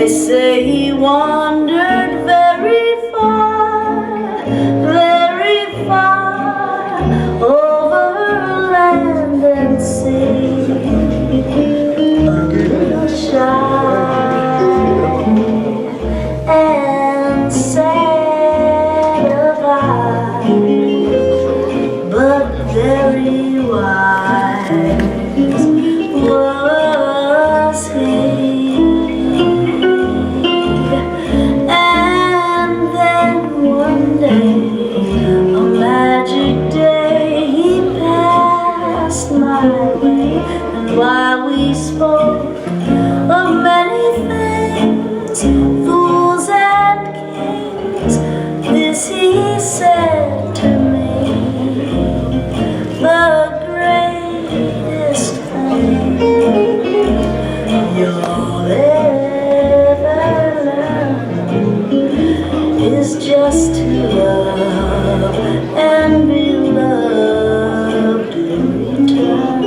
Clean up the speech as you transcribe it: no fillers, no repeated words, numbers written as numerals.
They say he wandered very far over land and sea, a little shy and sad of eye, but very wise was he. And then one day, a magic day, he passed my way, and while we spoke of many things, fools and kings, this he said to me: the greatest thing you'll ever learn is just to love and be loved in return.